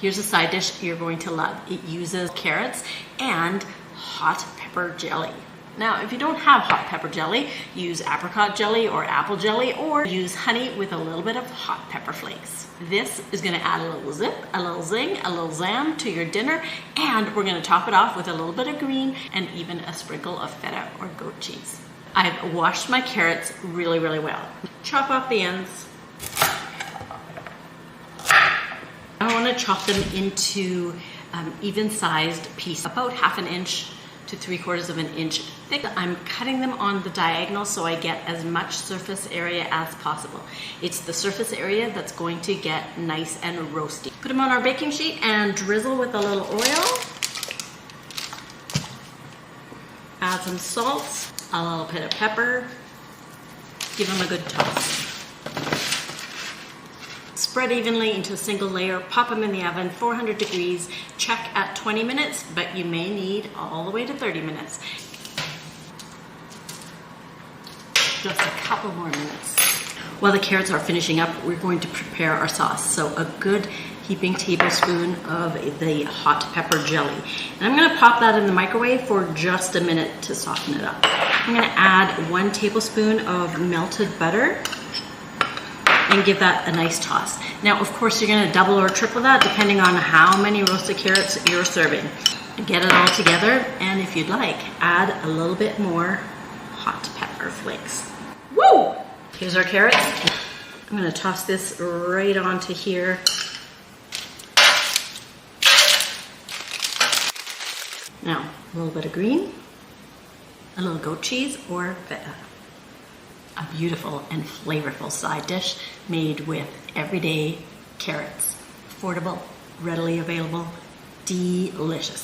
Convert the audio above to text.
Here's a side dish you're going to love. It uses carrots and hot pepper jelly. Now, if you don't have hot pepper jelly, use apricot jelly or apple jelly, or use honey with a little bit of hot pepper flakes. This is gonna add a little zip, a little zing, a little zam to your dinner, and we're gonna top it off with a little bit of green and even a sprinkle of feta or goat cheese. I've washed my carrots really, really well. Chop off the ends. I wanna chop them into even-sized pieces, about 1/2 inch to 3/4 of an inch thick. I'm cutting them on the diagonal so I get as much surface area as possible. It's the surface area that's going to get nice and roasty. Put them on our baking sheet and drizzle with a little oil. Add some salt, a little bit of pepper. Give them a good toss. Spread evenly into a single layer, pop them in the oven, 400 degrees, check at 20 minutes, but you may need all the way to 30 minutes. Just a couple more minutes. While the carrots are finishing up, we're going to prepare our sauce. So a good heaping tablespoon of the hot pepper jelly. And I'm gonna pop that in the microwave for just a minute to soften it up. I'm gonna add 1 tablespoon of melted butter and give that a nice toss. Now, of course, you're gonna double or triple that depending on how many roasted carrots you're serving. Get it all together, and if you'd like, add a little bit more hot pepper flakes. Woo! Here's our carrots. I'm gonna toss this right onto here. Now, a little bit of green, a little goat cheese or feta. A beautiful and flavorful side dish made with everyday carrots. Affordable, readily available, delicious.